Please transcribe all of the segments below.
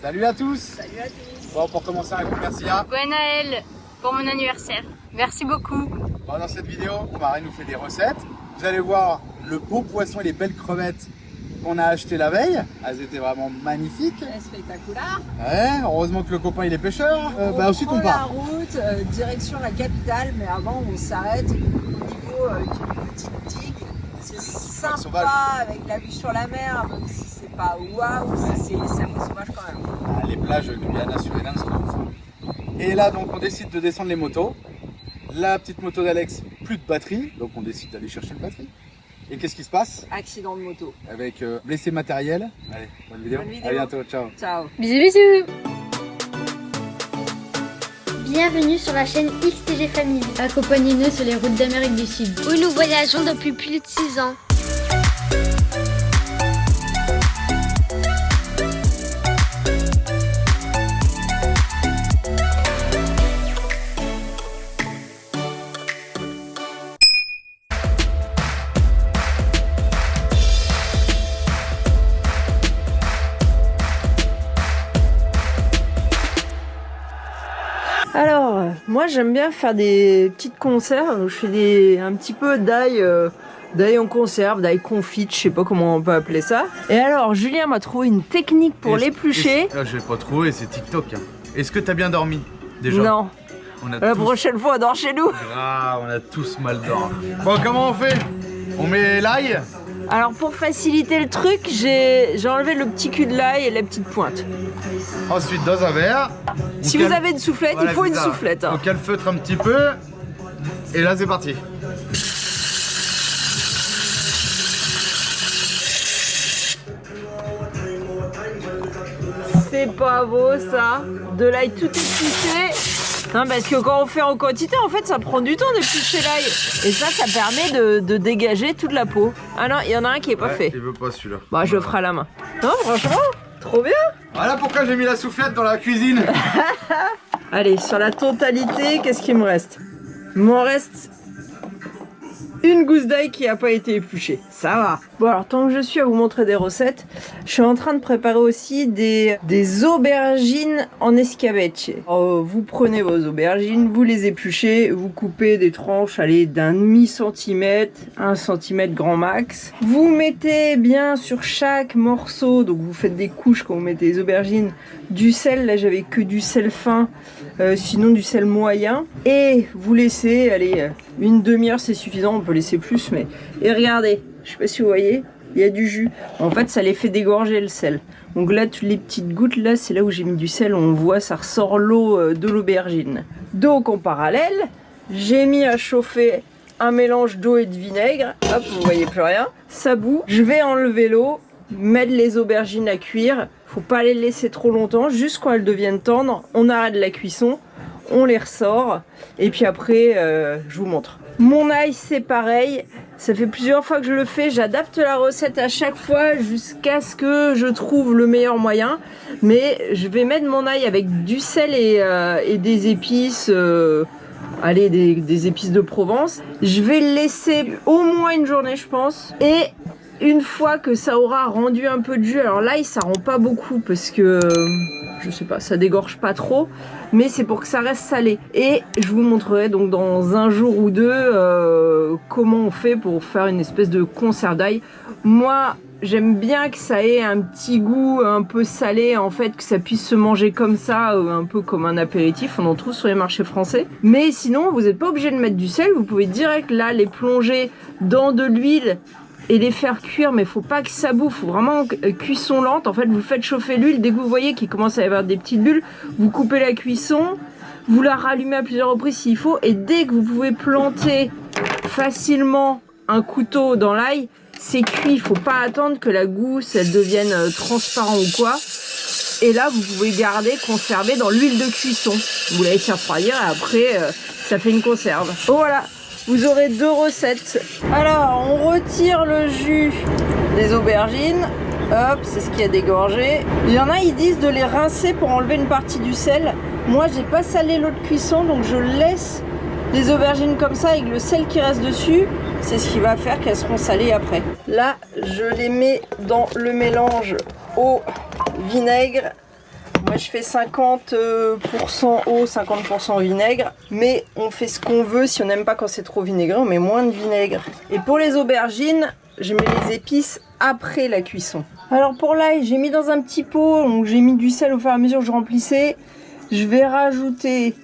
Salut à tous. Salut à tous. Bon, pour commencer, un gros merci à... Bon Noël pour mon anniversaire. Merci beaucoup. Bon, dans cette vidéo, Marie nous fait des recettes. Vous allez voir le beau poisson et les belles crevettes qu'on a acheté la veille. Elles étaient vraiment magnifiques. Spectaculaire. Ouais, heureusement que le copain il est pêcheur. Ensuite on prend la part. route, direction la capitale, mais avant on s'arrête au niveau d'une petite digue. C'est sympa sauvage. avec la vue sur la mer, même si c'est pas waouh, c'est sauvage quand même. Ah, les plages Guyana, Suriname, c'est ouf. Et là donc on décide de descendre les motos. La petite moto d'Alex, plus de batterie, donc on décide d'aller chercher une batterie. Et qu'est-ce qui se passe? Accident de moto. Avec blessé matériel. Allez, bonne vidéo. Bonne vidéo. À bientôt, ciao. Ciao. Bisous bisous. Bienvenue sur la chaîne XTG Family. Accompagnez-nous sur les routes d'Amérique du Sud, où nous voyageons depuis plus de 6 ans. Alors, moi j'aime bien faire des petites conserves. Je fais un petit peu d'ail en conserve, d'ail confite, je sais pas comment on peut appeler ça. Et alors, Julien m'a trouvé une technique pour l'éplucher. Je vais pas trouver, c'est TikTok. Est-ce que t'as bien dormi déjà? Non, On a la tous... prochaine fois, on dort chez nous. Ah, on a tous mal dormi. Bon, comment on fait? On met l'ail? Alors, pour faciliter le truc, j'ai enlevé le petit cul de l'ail et la petite pointe. Ensuite, dans un verre. Si vous avez une soufflette, Voilà, il faut c'est une ça. soufflette. On calfeutre un petit peu. Et là, c'est parti. C'est pas beau ça. De l'ail tout épluché. Non, parce que quand on fait en quantité, en fait, ça prend du temps d'éplucher l'ail. Et ça permet de dégager toute la peau. Ah non, il y en a un qui est pas fait. Il veut pas celui-là. Bah, je le ferai à la main. Non, franchement, trop bien. Voilà pourquoi j'ai mis la soufflette dans la cuisine. Allez, sur la totalité, qu'est-ce qu'il me reste? Il m'en reste une gousse d'ail qui n'a pas été épluchée. Ça va. Bon, alors, tant que je suis à vous montrer des recettes, je suis en train de préparer aussi des aubergines en escabeche. Alors, vous prenez vos aubergines, vous les épluchez, vous coupez des tranches, allez, d'un demi-centimètre, 1 centimètre grand max. Vous mettez bien sur chaque morceau, donc vous faites des couches quand vous mettez les aubergines, du sel. Là, j'avais que du sel fin, sinon du sel moyen. Et vous laissez, allez, une demi-heure, c'est suffisant, on peut laisser plus, mais... Et regardez, je sais pas si vous voyez, il y a du jus. En fait, ça les fait dégorger le sel. Donc là, toutes les petites gouttes, là, c'est là où j'ai mis du sel. On voit, ça ressort l'eau de l'aubergine. Donc, en parallèle, j'ai mis à chauffer un mélange d'eau et de vinaigre. Hop, vous voyez plus rien. Ça bout. Je vais enlever l'eau, mettre les aubergines à cuire. Faut pas les laisser trop longtemps. Juste quand elles deviennent tendres, on arrête la cuisson. On les ressort. Et puis après, je vous montre. Mon ail, c'est pareil. Ça fait plusieurs fois que je le fais. J'adapte la recette à chaque fois jusqu'à ce que je trouve le meilleur moyen. Mais je vais mettre mon ail avec du sel et des épices. Allez, des épices de Provence. Je vais le laisser au moins une journée, je pense. Et une fois que ça aura rendu un peu de jus, alors l'ail, ça rend pas beaucoup parce que... je sais pas, ça dégorge pas trop, mais c'est pour que ça reste salé. Et je vous montrerai donc dans un jour ou deux comment on fait pour faire une espèce de conserve d'ail. Moi, j'aime bien que ça ait un petit goût un peu salé, en fait, que ça puisse se manger comme ça, un peu comme un apéritif. On en trouve sur les marchés français. Mais sinon, vous n'êtes pas obligé de mettre du sel. Vous pouvez direct là les plonger dans de l'huile et les faire cuire, mais faut pas que ça bouffe, faut vraiment cuisson lente. En fait, vous faites chauffer l'huile, dès que vous voyez qu'il commence à y avoir des petites bulles, vous coupez la cuisson, vous la rallumez à plusieurs reprises s'il faut, et dès que vous pouvez planter facilement un couteau dans l'ail, c'est cuit. Il faut pas attendre que la gousse elle devienne transparent ou quoi. Et là, vous pouvez garder, conserver dans l'huile de cuisson. Vous la laissez refroidir et après, ça fait une conserve. Oh, voilà. Vous aurez 2 recettes. Alors, on retire le jus des aubergines. Hop, c'est ce qui a dégorgé. Il y en a, ils disent de les rincer pour enlever une partie du sel. Moi, j'ai pas salé l'eau de cuisson, donc je laisse les aubergines comme ça avec le sel qui reste dessus. C'est ce qui va faire qu'elles seront salées après. Là, je les mets dans le mélange au vinaigre Moi je fais 50% eau, 50% vinaigre, mais on fait ce qu'on veut. Si on n'aime pas quand c'est trop vinaigré, on met moins de vinaigre. Et pour les aubergines, je mets les épices après la cuisson. Alors pour l'ail, j'ai mis dans un petit pot, donc j'ai mis du sel au fur et à mesure que je remplissais. Je vais rajouter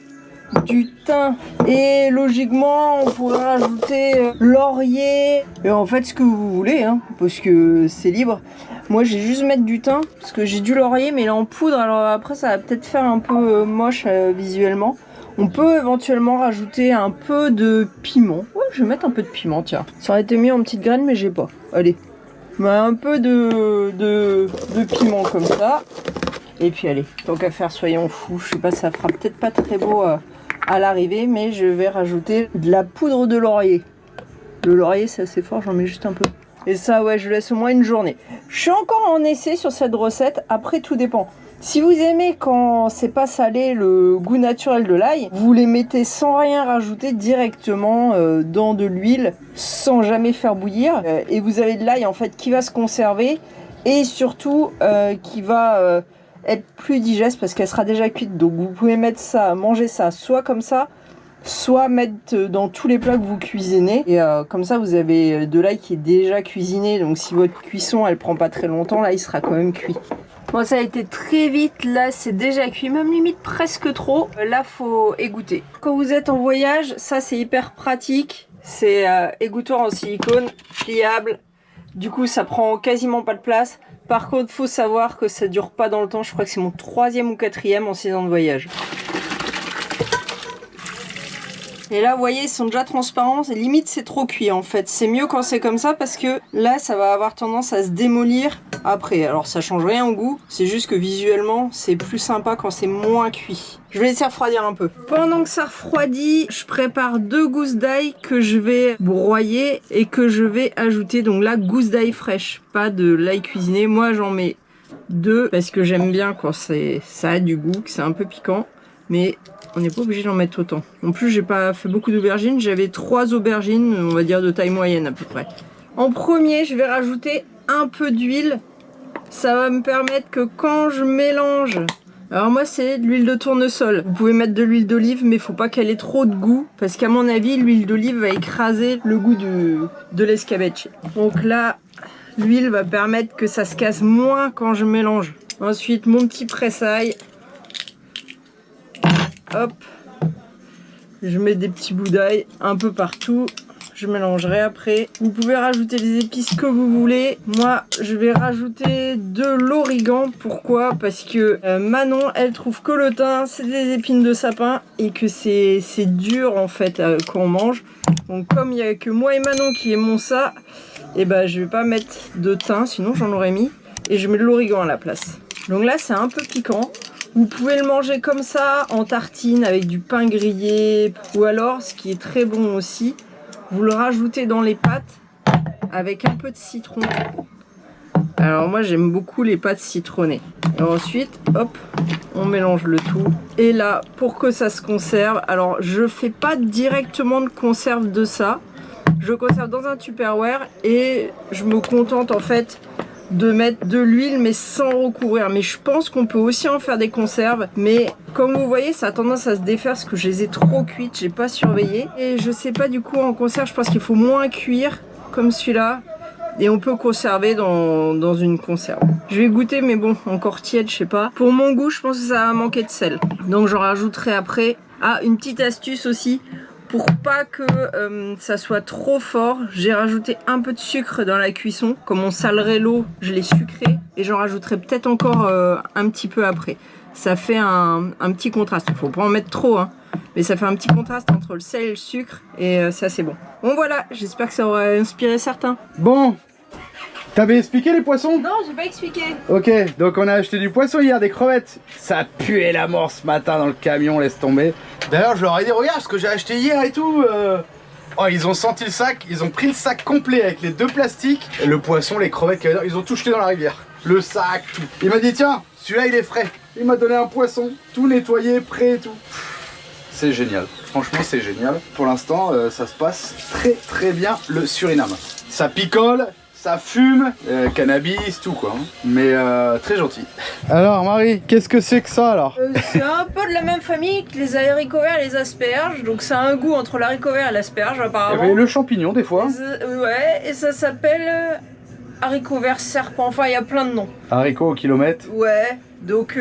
du thym et logiquement on pourrait rajouter laurier et en fait ce que vous voulez hein, parce que c'est libre. Moi j'ai juste mettre du thym parce que j'ai du laurier mais il est en poudre, alors après ça va peut-être faire un peu moche visuellement. On peut éventuellement rajouter un peu de piment. Ouais, je vais mettre un peu de piment, tiens. Ça aurait été mieux en petites graines mais j'ai pas. Allez, mais un peu de piment comme ça. Et puis allez, tant qu'à faire, soyons fous. Je sais pas, ça fera peut-être pas très beau à l'arrivée, mais je vais rajouter de la poudre de laurier. Le laurier, c'est assez fort, j'en mets juste un peu. Et ça, ouais, je laisse au moins une journée. Je suis encore en essai sur cette recette. Après, tout dépend. Si vous aimez quand c'est pas salé le goût naturel de l'ail, vous les mettez sans rien rajouter directement dans de l'huile, sans jamais faire bouillir. Et vous avez de l'ail en fait qui va se conserver et surtout qui va être plus digeste parce qu'elle sera déjà cuite. Donc vous pouvez mettre ça, manger ça soit comme ça, soit mettre dans tous les plats que vous cuisinez. Et comme ça vous avez de l'ail qui est déjà cuisiné. Donc si votre cuisson elle prend pas très longtemps, là il sera quand même cuit. Bon, ça a été très vite, là c'est déjà cuit, même limite presque trop. Là faut égoutter. Quand vous êtes en voyage, ça c'est hyper pratique. C'est égouttoir en silicone, pliable. Du coup ça prend quasiment pas de place. Par contre faut savoir que ça dure pas dans le temps. Je crois que c'est mon 3e ou 4e en 6 ans de voyage. Et là vous voyez ils sont déjà transparents, et limite c'est trop cuit en fait. C'est mieux quand c'est comme ça parce que là ça va avoir tendance à se démolir après. Alors ça change rien au goût, c'est juste que visuellement c'est plus sympa quand c'est moins cuit. Je vais laisser refroidir un peu. Pendant que ça refroidit, je prépare 2 gousses d'ail que je vais broyer et que je vais ajouter. Donc là gousses d'ail fraîches, pas de l'ail cuisiné. Moi j'en mets 2 parce que j'aime bien quand ça a du goût, que c'est un peu piquant. Mais on n'est pas obligé d'en mettre autant. En plus, j'ai pas fait beaucoup d'aubergines. J'avais 3 aubergines, on va dire de taille moyenne à peu près. En premier, je vais rajouter un peu d'huile. Ça va me permettre que quand je mélange... Alors moi, c'est de l'huile de tournesol. Vous pouvez mettre de l'huile d'olive, mais il faut pas qu'elle ait trop de goût. Parce qu'à mon avis, l'huile d'olive va écraser le goût de l'escabeche. Donc là, l'huile va permettre que ça se casse moins quand je mélange. Ensuite, mon petit pressail. Hop, je mets des petits bouts d'ail un peu partout, je mélangerai après. Vous pouvez rajouter les épices que vous voulez. Moi, je vais rajouter de l'origan. Pourquoi? Parce que Manon, elle trouve que le thym, c'est des épines de sapin et que c'est dur en fait quand on mange. Donc comme il n'y a que moi et Manon qui aimons ça, et ben je vais pas mettre de thym, sinon j'en aurais mis. Et je mets de l'origan à la place. Donc là, c'est un peu piquant. Vous pouvez le manger comme ça, en tartine, avec du pain grillé. Ou alors, ce qui est très bon aussi, vous le rajoutez dans les pâtes avec un peu de citron. Alors moi, j'aime beaucoup les pâtes citronnées. Et ensuite, hop, on mélange le tout. Et là, pour que ça se conserve, alors je fais pas directement de conserve de ça. Je conserve dans un Tupperware et je me contente en fait de mettre de l'huile mais sans recouvrir. Mais je pense qu'on peut aussi en faire des conserves, mais comme vous voyez ça a tendance à se défaire parce que je les ai trop cuites, j'ai pas surveillé. Et je sais pas, du coup en conserve je pense qu'il faut moins cuire comme celui-là et on peut conserver dans une conserve. Je vais goûter, mais bon, encore tiède, je sais pas. Pour mon goût je pense que ça va manquer de sel, donc j'en rajouterai après. Ah, une petite astuce aussi, pour pas que ça soit trop fort, j'ai rajouté un peu de sucre dans la cuisson. Comme on salerait l'eau, je l'ai sucré et j'en rajouterai peut-être encore un petit peu après. Ça fait un petit contraste. Il faut pas en mettre trop, hein, mais ça fait un petit contraste entre le sel et le sucre et ça c'est bon. Bon voilà, j'espère que ça aura inspiré certains. Bon, t'avais expliqué les poissons? Non, j'ai pas expliqué. Ok, donc on a acheté du poisson hier, des crevettes. Ça a pué la mort ce matin dans le camion, laisse tomber. D'ailleurs, je leur ai dit, regarde ce que j'ai acheté hier et tout. Oh, ils ont senti le sac, ils ont pris le sac complet avec les 2 plastiques. Et le poisson, les crevettes, ils ont tout jeté dans la rivière. Le sac, tout. Il m'a dit, tiens, celui-là il est frais. Il m'a donné un poisson, tout nettoyé, prêt et tout. C'est génial, franchement c'est génial. Pour l'instant, ça se passe très très bien le Suriname. Ça picole. ça fume, cannabis, tout quoi. Mais très gentil. Alors Marie, qu'est-ce que c'est que ça alors? C'est un peu de la même famille que les haricots verts et les asperges, donc ça a un goût entre l'haricot vert et l'asperge Il y apparemment. avait le champignon des fois. Ouais, et ça s'appelle haricot vert serpent, enfin il y a plein de noms. Haricots au kilomètre. Ouais, donc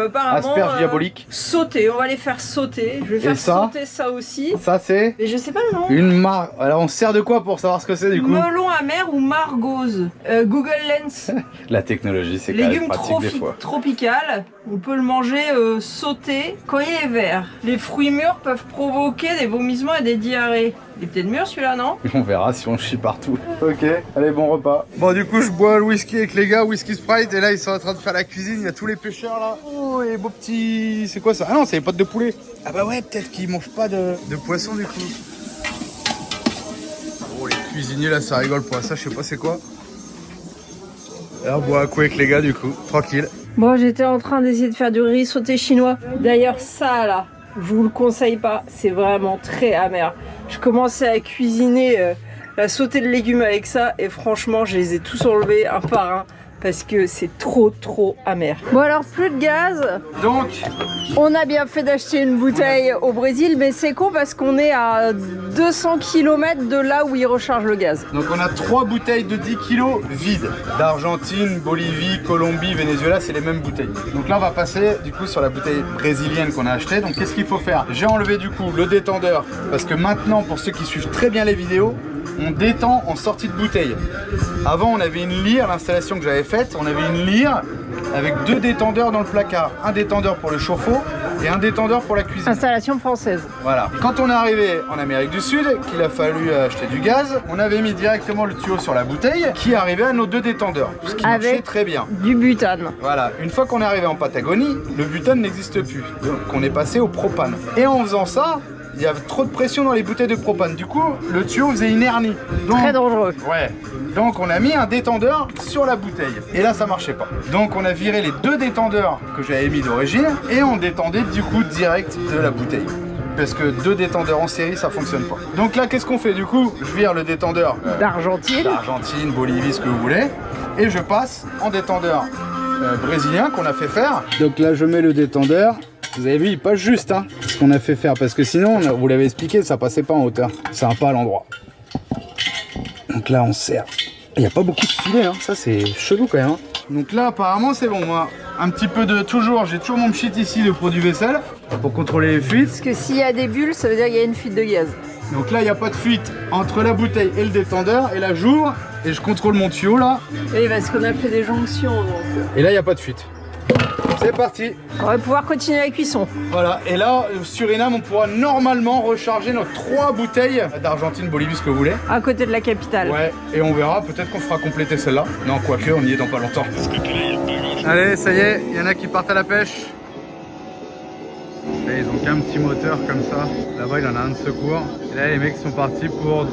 apparemment... Asperges diaboliques. Sauter, on va les faire sauter. Je vais faire sauter ça aussi. Ça c'est Mais je sais pas le nom. une marque. Alors on se sert de quoi pour savoir ce que c'est du coup? Melon amer ou margose. Google Lens. La technologie c'est quand même Légumes pratique des fois. tropical. On peut le manger sauté quand il est vert. Les fruits mûrs peuvent provoquer des vomissements et des diarrhées. Il est peut-être mûr celui-là, non? On verra si on chie partout. Ok, allez, bon repas. Bon, du coup, je bois le whisky avec les gars, whisky Sprite, et là, ils sont en train de faire la cuisine. Il y a tous les pêcheurs là. Oh, et les beaux petits. C'est quoi ça? Ah non, c'est les potes de poulet. Ah bah ouais, peut-être qu'ils mangent pas de poisson du coup. Oh, les cuisiniers là, ça rigole pour ça, je sais pas c'est quoi. Là, on boit un coup avec les gars, du coup, tranquille. Bon, j'étais en train d'essayer de faire du riz sauté chinois. D'ailleurs, ça là, je vous le conseille pas, c'est vraiment très amer. Je commençais à cuisiner la sautée de légumes avec ça et franchement, je les ai tous enlevés un par un parce que c'est trop amer. Bon alors, plus de gaz. Donc, On a bien fait d'acheter une bouteille au Brésil, mais c'est con parce qu'on est à 200 km de là où ils rechargent le gaz. donc on a 3 bouteilles de 10 kilos vides. D'Argentine, Bolivie, Colombie, Venezuela, c'est les mêmes bouteilles. Donc là, on va passer du coup sur la bouteille brésilienne qu'on a achetée. Donc qu'est-ce qu'il faut faire? J'ai enlevé du coup le détendeur parce que maintenant, pour ceux qui suivent très bien les vidéos, on détend en sortie de bouteille. Avant, on avait une lyre, l'installation que j'avais faite, on avait une lyre avec 2 détendeurs dans le placard. Un détendeur pour le chauffe-eau et un détendeur pour la cuisine. Installation française. Voilà. Quand on est arrivé en Amérique du Sud, qu'il a fallu acheter du gaz, on avait mis directement le tuyau sur la bouteille qui arrivait à nos 2 détendeurs. Ce qui marchait très bien. Du butane. Voilà. Une fois qu'on est arrivé en Patagonie, le butane n'existe plus. Donc on est passé au propane. Et en faisant ça, il y avait trop de pression dans les bouteilles de propane. Du coup, le tuyau faisait une hernie. Donc, Très dangereux. Ouais. Donc on a mis un détendeur sur la bouteille. Et là, ça marchait pas. Donc on a viré les 2 détendeurs que j'avais mis d'origine et on détendait du coup direct de la bouteille. Parce que 2 détendeurs en série, ça fonctionne pas. Donc là, qu'est-ce qu'on fait du coup? Je vire le détendeur d'Argentine, Bolivie, ce que vous voulez. Et je passe en détendeur brésilien qu'on a fait faire. Donc là, je mets le détendeur. Vous avez vu, il passe juste, hein, ce qu'on a fait faire. Parce que sinon, vous l'avez expliqué, ça passait pas en hauteur. Ça va pas à l'endroit. Donc là, on serre. Il n'y a pas beaucoup de filet, hein. Ça c'est chelou quand même. Hein. Donc là, apparemment, c'est bon. Moi, un petit peu de j'ai toujours mon pchit ici de produit vaisselle pour contrôler les fuites. Parce que s'il y a des bulles, ça veut dire qu'il y a une fuite de gaz. Donc là, il n'y a pas de fuite entre la bouteille et le détendeur. Et là, j'ouvre et je contrôle mon tuyau là. Oui, parce qu'on a fait des jonctions. Donc... Et là, il n'y a pas de fuite. C'est parti. On va pouvoir continuer la cuisson. Voilà, et là, Suriname, on pourra normalement recharger nos 3 bouteilles d'Argentine, Bolivie, ce que vous voulez. À côté de la capitale. Ouais, et on verra, peut-être qu'on fera compléter celle-là. Non, quoique, on y est dans pas longtemps. Allez, ça y est, il y en a qui partent à la pêche. Et ils ont qu'un petit moteur comme ça. Là-bas, il en a un de secours. Et là, les mecs sont partis pour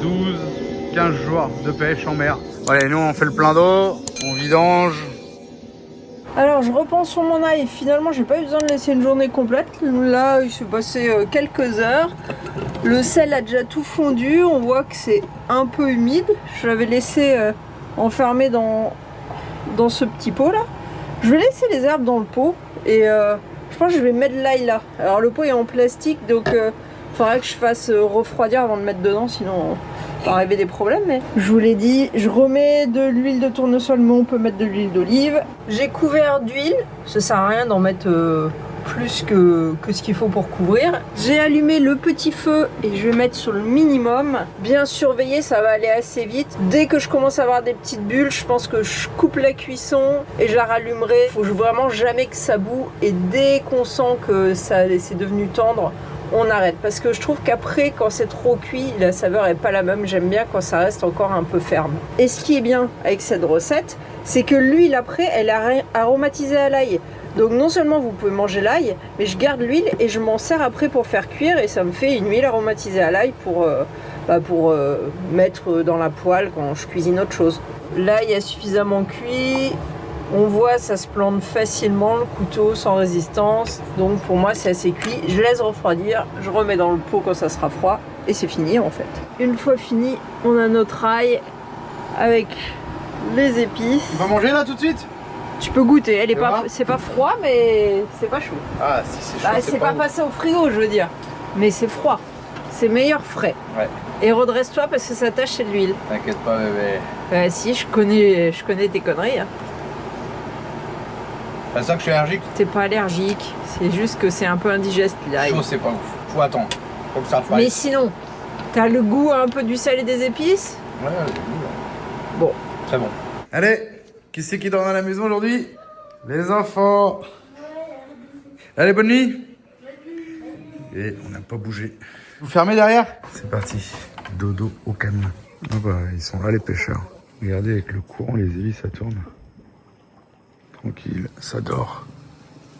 12-15 jours de pêche en mer. Voilà, et nous, on fait le plein d'eau, on vidange. Alors je repense sur mon ail, finalement j'ai pas eu besoin de laisser une journée complète. Là il s'est passé quelques heures. Le sel a déjà tout fondu, on voit que c'est un peu humide. Je l'avais laissé enfermé dans ce petit pot là. Je vais laisser les herbes dans le pot et je pense que je vais mettre l'ail là. Alors le pot est en plastique donc il faudrait que je fasse refroidir avant de mettre dedans, sinon il va arriver des problèmes. Mais je vous l'ai dit, je remets de l'huile de tournesol, mais on peut mettre de l'huile d'olive. J'ai couvert d'huile, ça sert à rien d'en mettre plus que ce qu'il faut pour couvrir. J'ai allumé le petit feu et je vais mettre sur le minimum. Bien surveiller, ça va aller assez vite. Dès que je commence à avoir des petites bulles, je pense que je coupe la cuisson et je la rallumerai. Faut vraiment jamais que ça boue, et dès qu'on sent que c'est devenu tendre, on arrête, parce que je trouve qu'après quand c'est trop cuit, la saveur est pas la même. J'aime bien quand ça reste encore un peu ferme. Et ce qui est bien avec cette recette, c'est que l'huile après elle est aromatisée à l'ail. Donc non seulement vous pouvez manger l'ail, mais je garde l'huile et je m'en sers après pour faire cuire, et ça me fait une huile aromatisée à l'ail pour mettre dans la poêle quand je cuisine autre chose. L'ail a suffisamment cuit. On voit, ça se plante facilement, le couteau sans résistance. Donc pour moi c'est assez cuit. Je laisse refroidir, je remets dans le pot quand ça sera froid et c'est fini en fait. Une fois fini, on a notre ail avec les épices. On va manger là tout de suite? Tu peux goûter, Ça va? c'est pas froid mais c'est pas chaud. Ah si c'est chaud, Bah, c'est pas ouf. passé au frigo je veux dire. Mais c'est froid. C'est meilleur frais. Ouais. Et redresse-toi parce que ça tâche c'est de l'huile. T'inquiète pas bébé. Si je connais tes conneries. Hein. C'est ça que je suis allergique? T'es pas allergique, c'est juste que c'est un peu indigeste là. Chaud c'est pas ouf. Faut attendre. Faut que ça fasse. Mais sinon, t'as le goût un peu du sel et des épices? Ouais, Bon. très bon. Allez, qui c'est qui dort dans la maison aujourd'hui? Les enfants. Allez, bonne nuit. Et on n'a pas bougé. Vous fermez derrière? C'est parti. Dodo au camion. Ah bah, ils sont là les pêcheurs. Regardez avec le courant, les hélices, ça tourne. Tranquille, ça dort.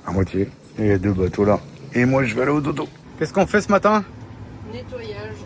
À moitié. Et il y a 2 bateaux là. Et moi je vais aller au dodo. Qu'est-ce qu'on fait ce matin? Nettoyage.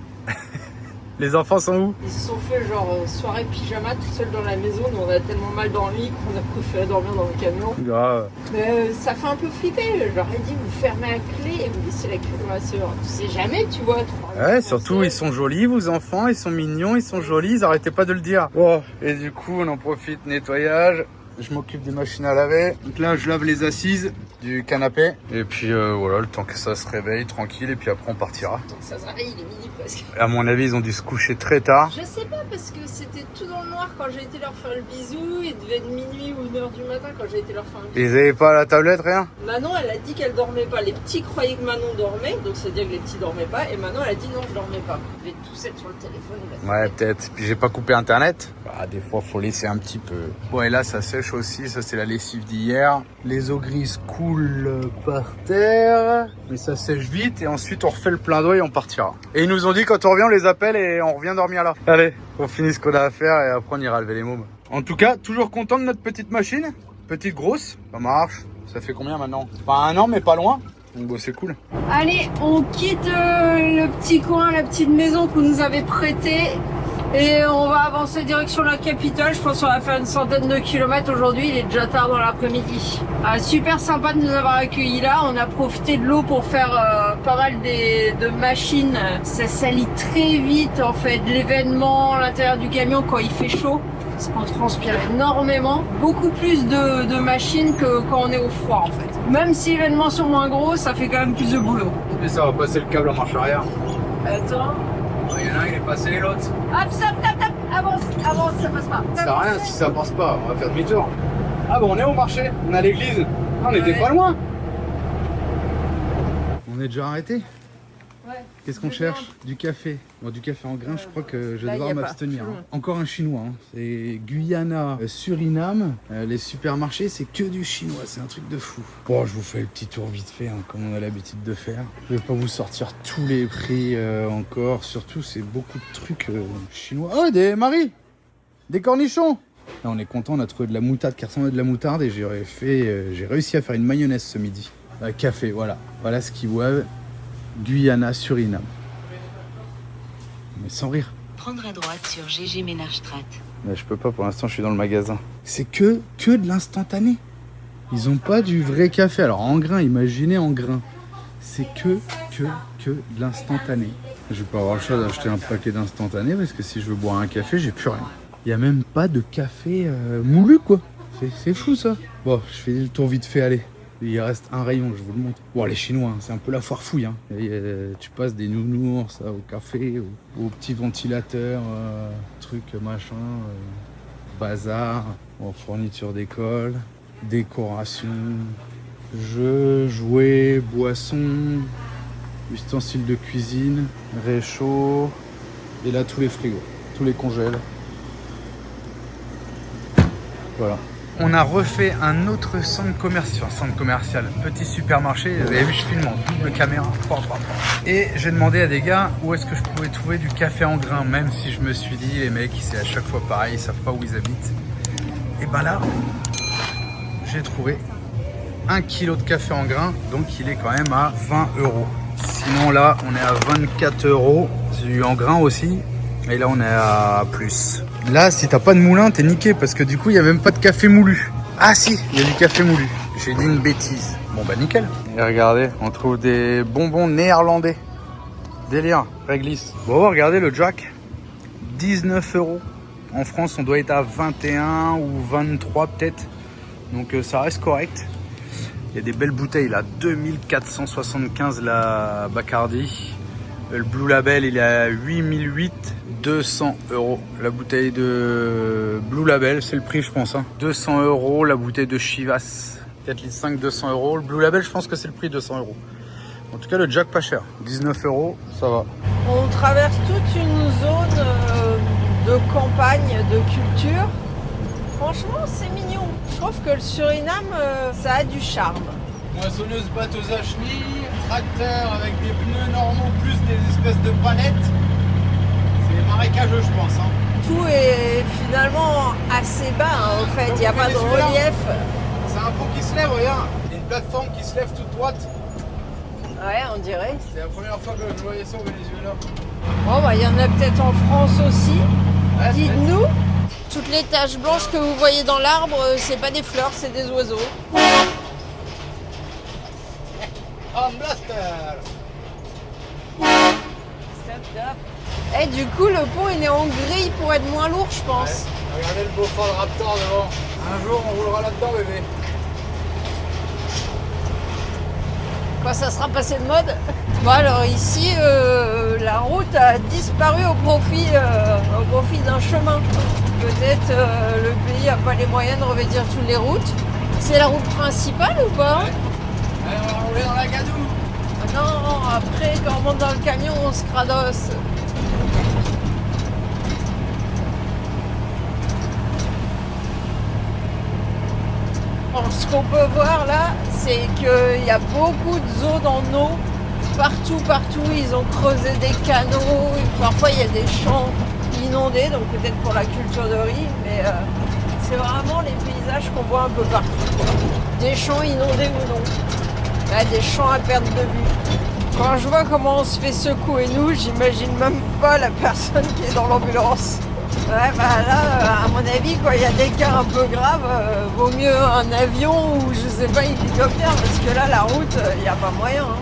Les enfants sont où? Ils se sont fait genre soirée pyjama tout seuls dans la maison. Nous on a tellement mal dormi qu'on a préféré dormir dans le camion. Grave. Mais ça fait un peu flipper. Je leur ai dit vous fermez la clé et vous laissez la clé dans la serrure. Tu sais jamais tu vois. Ouais, surtout ils sont jolis vos enfants, ils sont mignons, ils sont jolis, ils arrêtaient pas de le dire. Oh, et du coup on en profite, nettoyage. Je m'occupe des machines à laver. Donc là je lave les assises du canapé. Et puis voilà, le temps que ça se réveille tranquille et puis après on partira. Ça se réveille, il est midi presque. À mon avis ils ont dû se coucher très tard. Je sais pas parce que c'était tout dans le noir quand j'ai été leur faire le bisou. Il devait être minuit ou 1h du matin quand j'ai été leur faire le bisou. Ils avaient pas la tablette, rien? Manon elle a dit qu'elle dormait pas. Les petits croyaient que Manon dormait, donc c'est-à-dire que les petits dormaient pas. Et Manon elle a dit non je dormais pas. Je vais tous être sur le téléphone. Ouais peut-être. Puis j'ai pas coupé internet. Bah des fois faut laisser un petit peu. Bon et là ça sèche aussi, ça c'est la lessive d'hier. Les eaux grises coulent par terre. Mais ça sèche vite et ensuite on refait le plein d'eau et on partira. Et ils nous ont dit quand on revient on les appelle et on revient dormir là. Allez, on finit ce qu'on a à faire et après on ira lever les mômes. En tout cas, toujours content de notre petite machine. Petite grosse, ça marche. Ça fait combien maintenant? Enfin 1 an mais pas loin. Donc bon, c'est cool. Allez, on quitte le petit coin, la petite maison qu'on nous avait prêtée. Et on va avancer direction la capitale. Je pense qu'on va faire une centaine de kilomètres aujourd'hui. Il est déjà tard dans l'après-midi. Super sympa de nous avoir accueillis là. On a profité de l'eau pour faire pas mal de machines. Ça salit très vite en fait. L'événement, l'intérieur du camion quand il fait chaud. Parce qu'on transpire énormément. Beaucoup plus de machines que quand on est au froid en fait. Même si les événements sont moins gros, ça fait quand même plus de boulot. Et ça va passer le câble en marche arrière. Attends. Il y en a un, il est passé, l'autre. Hop, stop, avance, ça passe pas. Ça sert à rien si ça passe pas, on va faire demi-tour. Ah bon, on est au marché, on est à l'église. Ah, on était pas loin. On est déjà arrêté. Ouais. Qu'est-ce qu'on cherche? Du café. Bon, du café en grains, je crois que je vais Là, devoir y a pas. m'abstenir. Encore un chinois. Hein. C'est Guyana, Suriname. Les supermarchés, c'est que du chinois. C'est un truc de fou. Bon, je vous fais le petit tour vite fait, hein, comme on a l'habitude de faire. Je vais pas vous sortir tous les prix encore. Surtout, c'est beaucoup de trucs chinois. Oh, des maris! Des cornichons! Là, on est content, on a trouvé de la moutarde qui ressemble à de la moutarde et j'ai réussi à faire une mayonnaise ce midi. Café, voilà. Voilà ce qu'ils boivent. Guyana, Suriname. Mais sans rire. Prendre à droite sur GG Ménage-Strat. Mais je peux pas, pour l'instant je suis dans le magasin. C'est que de l'instantané. Ils ont pas du vrai café. Alors en grain, imaginez en grain. C'est que de l'instantané. Je vais pas avoir le choix d'acheter un paquet d'instantané parce que si je veux boire un café, j'ai plus rien. Il y a même pas de café moulu quoi. C'est fou ça. Bon, je fais le tour vite fait, allez. Il reste un rayon, je vous le montre. Bon, les Chinois, c'est un peu la foire fouille. Hein. Tu passes des nounours au café, aux petits ventilateurs, trucs machin, bazar, fourniture d'école, décoration, jeux, jouets, boissons, ustensiles de cuisine, réchaud, et là tous les frigos, tous les congèles. Voilà. On a refait un autre centre commercial, petit supermarché. Vous avez vu, je filme en double caméra. Et j'ai demandé à des gars où est-ce que je pouvais trouver du café en grains, même si je me suis dit, les mecs, c'est à chaque fois pareil, ils savent pas où ils habitent. Et ben là, j'ai trouvé 1 kilo de café en grains, donc il est quand même à 20 €. Sinon là, on est à 24 €. C'est du en grains aussi. Et là, on est à plus. Là, si t'as pas de moulin, t'es niqué parce que du coup, il n'y a même pas de café moulu. Ah si, il y a du café moulu. J'ai dit une bêtise. Bon bah nickel. Et regardez, on trouve des bonbons néerlandais. Délire, réglisse. Bon, regardez le Jack. 19 €. En France, on doit être à 21 ou 23 peut-être. Donc ça reste correct. Il y a des belles bouteilles là. 2475 la Bacardi. Le Blue Label, il est à 8008. 200 €. La bouteille de Blue Label, c'est le prix, je pense. Hein. 200 € la bouteille de Chivas. 4 litres 5, 200 €. Le Blue Label, je pense que c'est le prix, 200 €. En tout cas, le Jack pas cher. 19 €, ça va. On traverse toute une zone de campagne, de culture. Franchement, c'est mignon. Je trouve que le Suriname, ça a du charme. Moissonneuse, batteuse à chenilles, tracteur avec des pneus normaux plus des espèces de palettes. C'est marécageux, je pense. Hein. Tout est finalement assez bas, hein, en fait. Il n'y a pas de relief. C'est un pont qui se lève, regarde. Il y a une plateforme qui se lève toute droite. Ouais, on dirait. C'est la première fois que je voyais ça au Venezuela. Bon, bah, il y en a peut-être en France aussi. Ouais, Dites-nous. Toutes les taches blanches que vous voyez dans l'arbre, c'est pas des fleurs, c'est des oiseaux. Un blaster. Et du coup, le pont il est en grille pour être moins lourd, je pense. Ouais. Regardez le beau Ford Raptor devant. Un jour, on roulera là-dedans, bébé. Quand ça sera passé de mode. Bon, alors ici, la route a disparu au profit d'un chemin. Peut-être le pays n'a pas les moyens de revêtir toutes les routes. C'est la route principale ou pas? Ouais. Allez, on va rouler dans la gadoue. Ah non, après, quand on monte dans le camion, on se cradosse. Alors, ce qu'on peut voir là, c'est qu'il y a beaucoup de zones en eau. Partout, ils ont creusé des canaux. Parfois, il y a des champs inondés, donc peut-être pour la culture de riz, mais c'est vraiment les paysages qu'on voit un peu partout. Des champs inondés ou non. Là, des champs à perte de vue. Quand je vois comment on se fait secouer nous, j'imagine même pas la personne qui est dans l'ambulance. Ouais, bah là, à mon avis, quand il y a des cas un peu graves, vaut mieux un avion ou je sais pas, un hélicoptère, parce que là, la route, il n'y a pas moyen. Hein.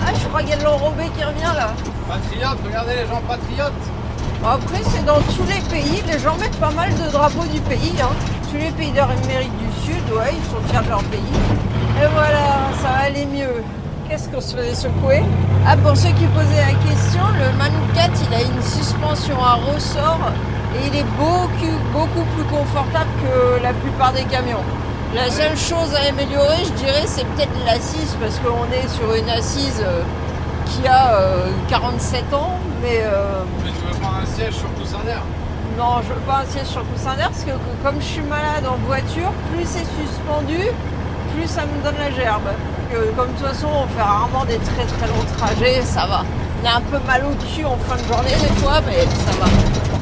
Ah, je crois qu'il y a de l'enrobé qui revient là. Patriotes, regardez les gens patriotes. Après, c'est dans tous les pays, les gens mettent pas mal de drapeaux du pays. Hein. Tous les pays d'Amérique du Sud, ouais, ils sont fiers de leur pays. Et voilà, ça va aller mieux. Qu'est-ce qu'on se faisait secouer? Ah, pour ceux qui posaient la question, le Man 4, il a une suspension à ressort et il est beaucoup plus confortable que la plupart des camions. La seule chose à améliorer, je dirais, c'est peut-être l'assise, parce qu'on est sur une assise qui a 47 ans, mais... Mais tu veux pas un siège sur coussin d'air? Non, je veux pas un siège sur coussin d'air, parce que comme je suis malade en voiture, plus c'est suspendu, plus ça me donne la gerbe. Comme de toute façon, on fait rarement des très longs trajets, ça va. On a un peu mal au cul en fin de journée des fois, mais ça va.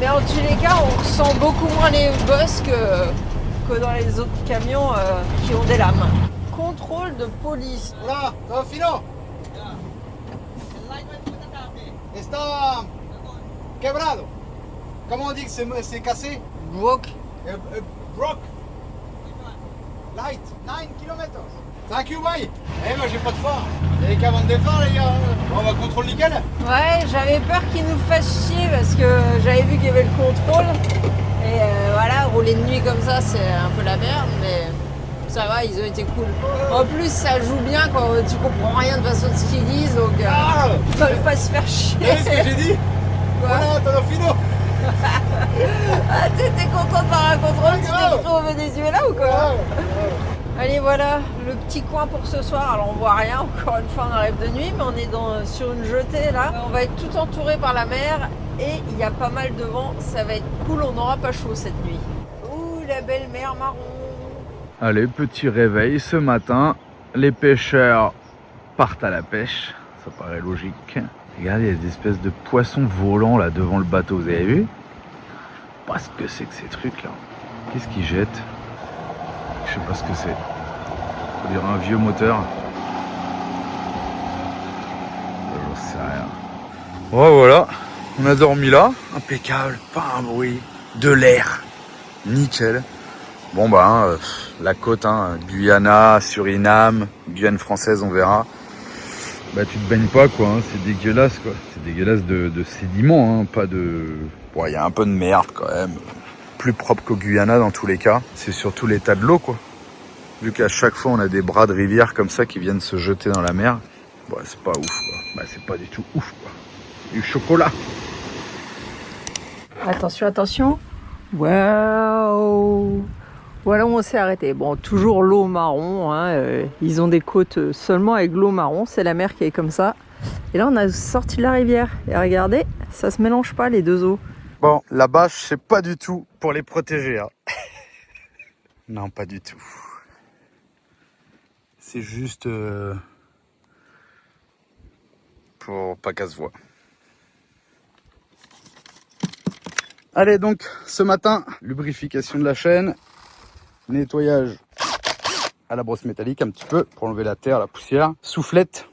Mais en tous les cas, on ressent beaucoup moins les bosses que dans les autres camions qui ont des lames. Contrôle de police. Hola, todo fino. Está quebrado. Comment on dit que c'est cassé? Broke. Broke. Light, 9 km. Thank you, bye. Eh, moi j'ai pas de phare. Il y a qu'à vendre des phares, les gars. Bon, on va contrôle nickel. Ouais, j'avais peur qu'ils nous fassent chier parce que j'avais vu qu'il y avait le contrôle. Et voilà, rouler de nuit comme ça, c'est un peu la merde, mais ça va, ils ont été cool. En plus, ça joue bien quand tu comprends rien de façon de ce qu'ils disent, donc ils veulent pas se faire chier. Vous savez ce que j'ai dit? Voilà, todo fino. Ah, t'étais content de faire un contrôle? Tu t'es cru au Venezuela ou quoi? Ouais. Allez, voilà, le petit coin pour ce soir. Alors, on voit rien, encore une fois, on arrive de nuit, mais on est sur une jetée, là. On va être tout entouré par la mer et il y a pas mal de vent. Ça va être cool, on n'aura pas chaud cette nuit. Ouh, la belle mer marron. Allez, petit réveil ce matin. Les pêcheurs partent à la pêche. Ça paraît logique. Regardez, il y a des espèces de poissons volants là devant le bateau. Vous avez vu? Pas ce que c'est que ces trucs là. Qu'est-ce qu'ils jettent? Je sais pas ce que c'est. On dirait un vieux moteur. J'en sais rien. Bon voilà, on a dormi là. Impeccable, pas un bruit. De l'air. Nickel. Bon bah, la côte, hein, Guyana, Suriname, Guyane française, on verra. Bah tu te baignes pas quoi, hein, c'est dégueulasse quoi. C'est dégueulasse de sédiments, hein, pas de... Bon, il y a un peu de merde quand même. plus propre qu'au Guyana dans tous les cas. C'est surtout l'état de l'eau, quoi. Vu qu'à chaque fois on a des bras de rivière comme ça qui viennent se jeter dans la mer. Bon, c'est pas ouf, quoi. Bah, c'est pas du tout ouf, quoi. Du chocolat. Attention, attention. Waouh! Voilà où on s'est arrêté. Bon, toujours l'eau marron. Hein, ils ont des côtes seulement avec l'eau marron. C'est la mer qui est comme ça. Et là, on a sorti de la rivière. Et regardez, ça se mélange pas les deux eaux. Bon, la bâche, c'est pas du tout pour les protéger. Hein. Non, pas du tout. C'est juste pour pas qu'elle se voie. Allez, donc, ce matin, lubrification de la chaîne, nettoyage à la brosse métallique un petit peu pour enlever la terre, la poussière, soufflette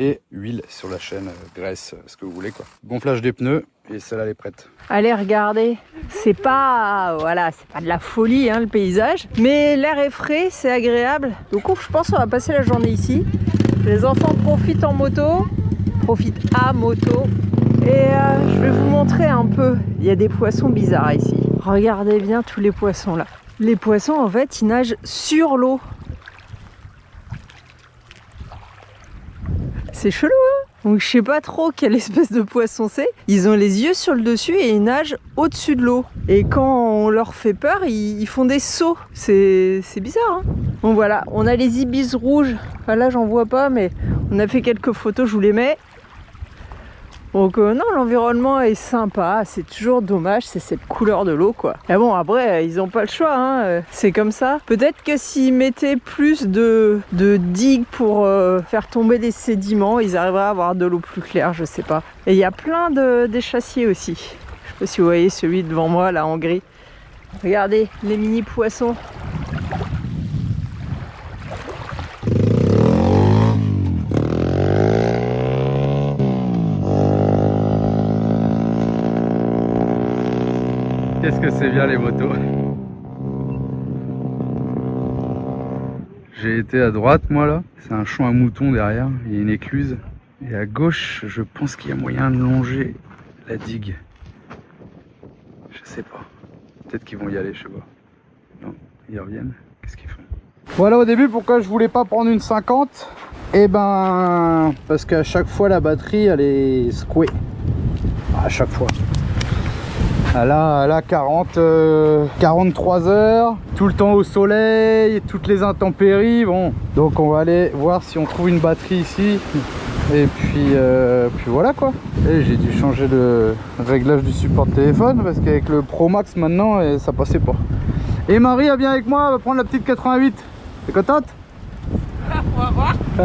et huile sur la chaîne, graisse, ce que vous voulez, quoi. Gonflage des pneus et celle-là, elle est prête. Allez, regardez, c'est pas, voilà, c'est pas de la folie, hein, le paysage, mais l'air est frais, c'est agréable. Donc, je pense qu'on va passer la journée ici. Les enfants profitent en moto, profitent à moto. Et je vais vous montrer un peu. Il y a des poissons bizarres ici. Regardez bien tous les poissons là. Les poissons, en fait, ils nagent sur l'eau. C'est chelou, hein? Donc je sais pas trop quelle espèce de poisson c'est. Ils ont les yeux sur le dessus et ils nagent au-dessus de l'eau. Et quand on leur fait peur, ils font des sauts. C'est bizarre, hein? Bon voilà, on a les ibis rouges. Enfin, là, j'en vois pas, mais on a fait quelques photos, je vous les mets. Donc non, l'environnement est sympa, c'est toujours dommage, c'est cette couleur de l'eau, quoi. Et bon, après, ils n'ont pas le choix, hein, c'est comme ça. Peut-être que s'ils mettaient plus de digues pour faire tomber des sédiments, ils arriveraient à avoir de l'eau plus claire, je sais pas. Et il y a plein d'échassiers aussi. Je sais pas si vous voyez celui devant moi, là, en gris. Regardez, les mini poissons. Qu'est-ce que c'est bien les motos. J'ai été à droite moi là, c'est un champ à moutons derrière, il y a une écluse. Et à gauche, je pense qu'il y a moyen de longer la digue. Je sais pas. Peut-être qu'ils vont y aller, je sais pas. Non, ils reviennent. Qu'est-ce qu'ils font? Voilà au début pourquoi je voulais pas prendre une 50. Eh ben, parce qu'à chaque fois la batterie elle est secouée. À chaque fois. Elle a 43 heures, tout le temps au soleil, toutes les intempéries, bon. Donc on va aller voir si on trouve une batterie ici. Et puis voilà quoi. Et j'ai dû changer le réglage du support de téléphone parce qu'avec le Pro Max maintenant, ça passait pas. Et Marie, elle vient avec moi, elle va prendre la petite 88. T'es contente? On va voir. Je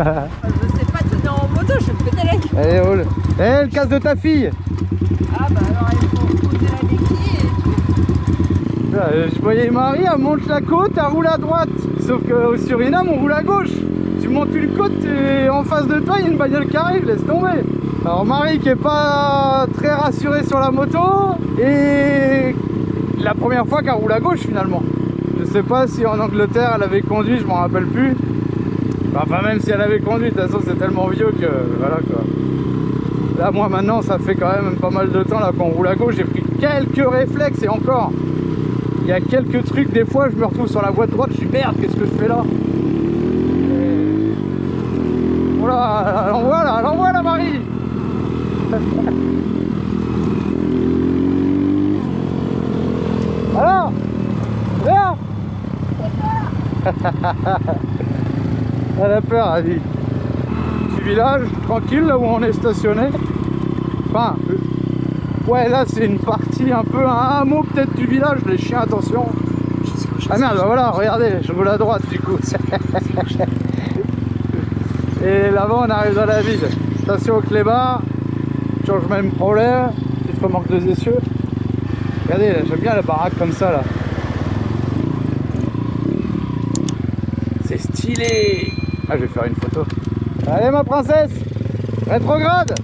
sais pas tenir en moto, je vais me péter la gueule. Allez, roule. Eh, le casque de ta fille. Ah bah alors il faut poser la béquille et tout. Je voyais Marie, elle monte la côte, elle roule à droite. Sauf qu'au Suriname, on roule à gauche. Tu montes une côte et en face de toi, il y a une bagnole qui arrive, laisse tomber. Alors Marie qui est pas très rassurée sur la moto et la première fois qu'elle roule à gauche finalement. Je sais pas si en Angleterre elle avait conduit, je m'en rappelle plus. Enfin même si elle avait conduit, de toute façon c'est tellement vieux que voilà quoi. Là moi maintenant ça fait quand même pas mal de temps là qu'on roule à gauche, j'ai pris quelques réflexes et encore. Il y a quelques trucs, des fois je me retrouve sur la voie de droite, je suis merde, qu'est-ce que je fais là? Voilà, elle envoie la Marie. Alors, viens. Elle a peur, elle dit. Du village, tranquille, là où on est stationné. Enfin, ouais, là c'est une partie un peu, un hameau peut-être du village, les chiens, attention. Ah merde, bah voilà, regardez, je roule à droite du coup. Et là-bas on arrive dans la ville. Station au Clébar, change même problème, petite remorque deux essieux. Regardez, j'aime bien la baraque comme ça là. C'est stylé. Ah, je vais faire une photo. Allez ma princesse, rétrograde.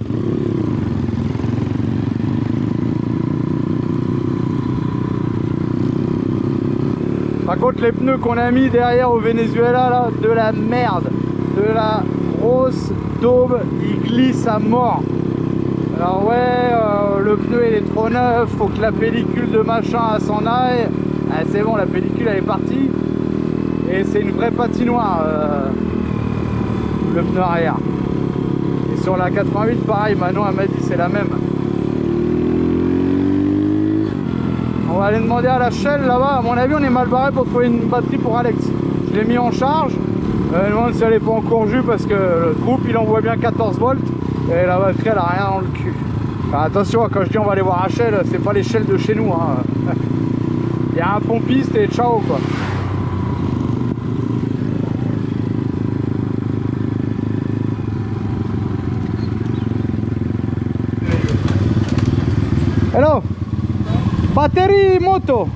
Par contre les pneus qu'on a mis derrière au Venezuela là, de la merde, de la grosse daube, il glisse à mort. Alors ouais, le pneu il est trop neuf, faut que la pellicule de machin s'en aille. Ah, c'est bon, la pellicule elle est partie. Et c'est une vraie patinoire, le pneu arrière. Et sur la 88, pareil, Manon elle m'a dit c'est la même. On va aller demander à la Shell là-bas. À mon avis, on est mal barré pour trouver une batterie pour Alex. Je l'ai mis en charge. Je me demande si elle est pas encore jus parce que le groupe il envoie bien 14 volts. Et la batterie elle a rien dans le cul. Alors, attention, quand je dis on va aller voir Shell, c'est pas les Shell de chez nous. Hein. Il y a un pompiste et ciao quoi. Hello. Batterie moto.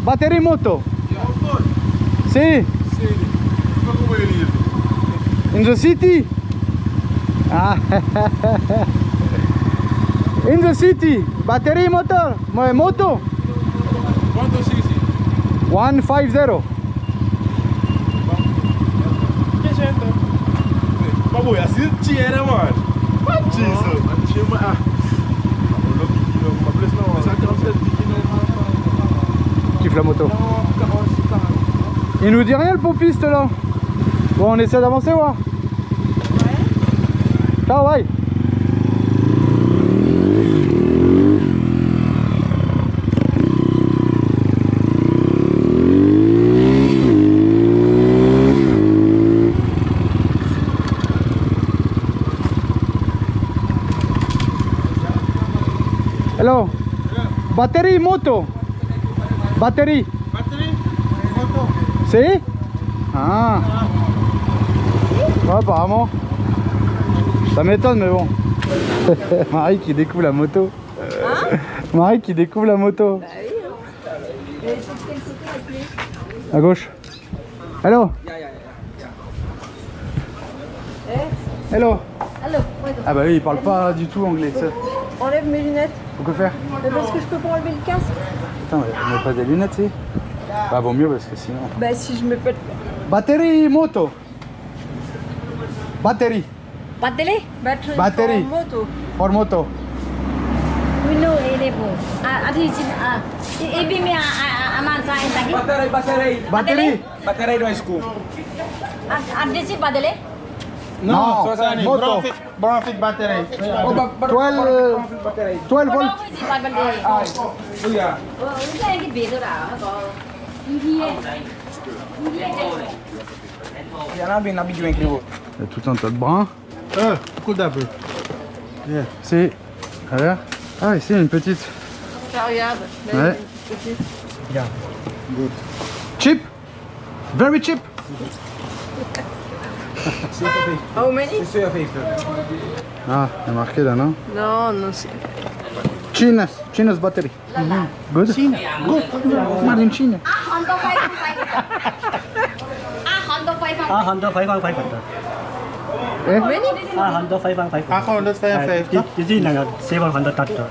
Batterie moto. Si. In the city. Ah. In the city. Batterie motor. Moto. 150. Baboy, assim tinha, mano. Kiffe la moto. Il nous dit rien le pompiste là. Bon, on essaie d'avancer voir. Ouais. Ciao, bye. Hello. Batterie moto. Batterie. Batterie moto. Si? Ah. Ouais, apparemment. Ça m'étonne mais bon. Marie qui découvre la moto. Marie qui découvre la moto. Bah oui. Hein. À gauche. Hello. Hello. Ah bah oui, il parle pas du tout anglais. Ça. Enlève mes lunettes. Faut que faire? Mais parce que je peux pas enlever le casque. Attends, on met pas des lunettes, si? Bah vaut mieux parce que sinon... Bah si je mets pas de... Batterie moto. Batterie. Batterie? Batterie. For moto. For moto. Window enable. Ibi mi aman sa lagi. Batterie. Baterai do school. Ada sih batterie? No, moto. Bonfit battery. 12 volt. Si batterie. Oh ya. Ini lagi beda dah. Ya nabi jual kilo. Il y a tout un tas de brins. Cool d'abord. C'est... Regarde. Ah, ici, il y a une petite. Là, regarde. Là, Ouais. une petite. Yeah. Good. Cheap. Very cheap. How many? C'est your favorite. Ah, il y a marqué là, non? Non, non, c'est... China's battery. Good? China. Good. Made in China. Honda 500. Eh? Honda 500. This is 700 tractor.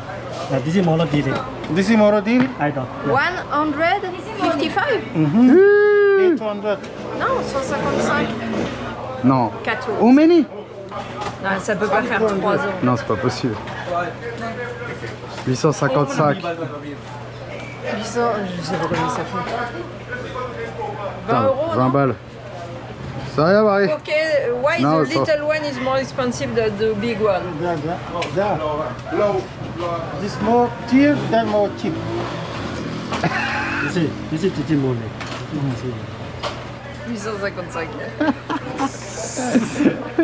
This is model deal. This is more deal. I don't. 155? 800. Non, 155. Non. 4 How euros. many? Non, ça peut pas faire 3 euros. Non, c'est pas possible. 855. 800, je sais pas combien ça fait. 20 Putain, euros, 20 non? balles. Ça rien, Marie? Ok, why No, the so- little one is more expensive than the big one? This more cheap than more cheap. This is the money. 855.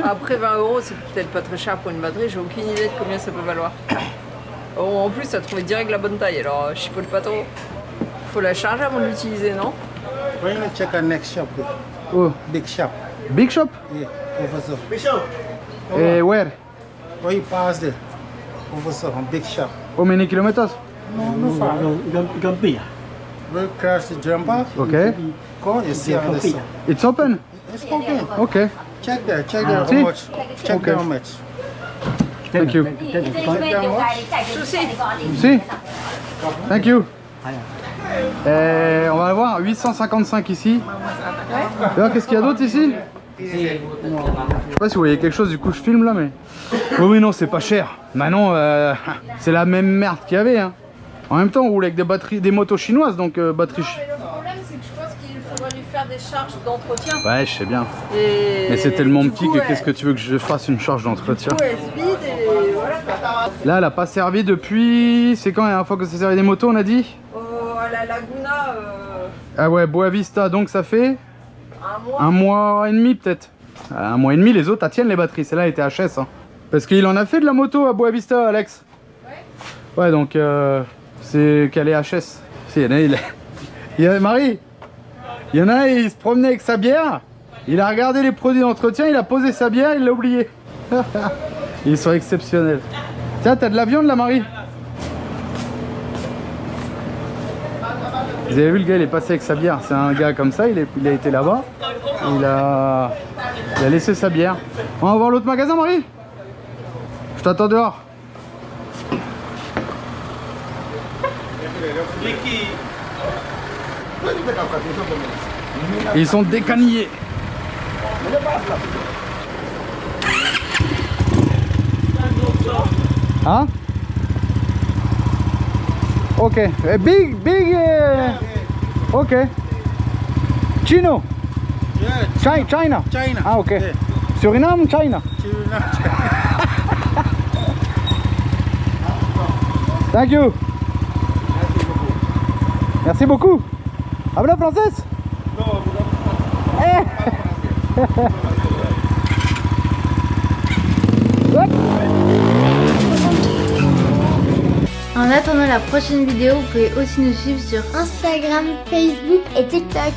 Après 20 euros, c'est peut-être pas très cher pour une batterie, j'ai aucune idée de combien ça peut valoir. Oh, en plus, ça trouvé direct la bonne taille, alors je chipote pas trop. Faut la charger avant de l'utiliser, non? We're gonna check our next shop. Oh, Big shop. big shop? Yeah, over there. Big shop. Et where? Where you pass there? Over there, on big shop. How many kilometers? No far. You can pay. We'll cross the jump off. Okay. Go, you see on the side. It's open? It's open. Okay. Check there, how See? much. Check Okay. there how much. Thank you. Souci. Si. Thank you. On va voir 855 ici. D'ailleurs, qu'est-ce qu'il y a d'autre ici? Je sais pas si vous voyez quelque chose, du coup je filme là, mais... Oh oui, non, c'est pas cher. Manon, c'est la même merde qu'il y avait, hein. En même temps, on roule avec des batteries, des motos chinoises, donc batteries. Mais le problème, c'est que je pense qu'il faudrait lui faire des charges d'entretien. Ouais, je sais bien. Et Mais c'est tellement du petit coup, que qu'est-ce que tu veux que je fasse une charge d'entretien? Du coup, elle se vide et voilà. Là, elle a pas servi depuis. C'est quand la dernière fois que ça servi des motos, on a dit? À la Laguna, Ah ouais, Boa Vista, donc ça fait un mois. 1 mois et demi peut-être. 1 mois et demi, les autres, elles tiennent les batteries. Celle-là, elle était HS. Hein. Parce qu'il en a fait de la moto à Boa Vista, Alex. Ouais, donc c'est qu'elle est HS. Si, il y en a, il y a Marie. Il y en a, il se promenait avec sa bière. Il a regardé les produits d'entretien, il a posé sa bière, il l'a oublié. Ils sont exceptionnels. Tiens, t'as de la viande là, Marie? Vous avez vu, le gars, il est passé avec sa bière. C'est un gars comme ça, il a été là-bas. Il a laissé sa bière. On va voir l'autre magasin, Marie? Je t'attends dehors. Ils sont décanillés. Hein? Ok. Big. Ok. Chino. China. Ah, ok. Suriname, China. Thank you. Merci beaucoup. Habla française? En attendant la prochaine vidéo, vous pouvez aussi nous suivre sur Instagram, Facebook et TikTok.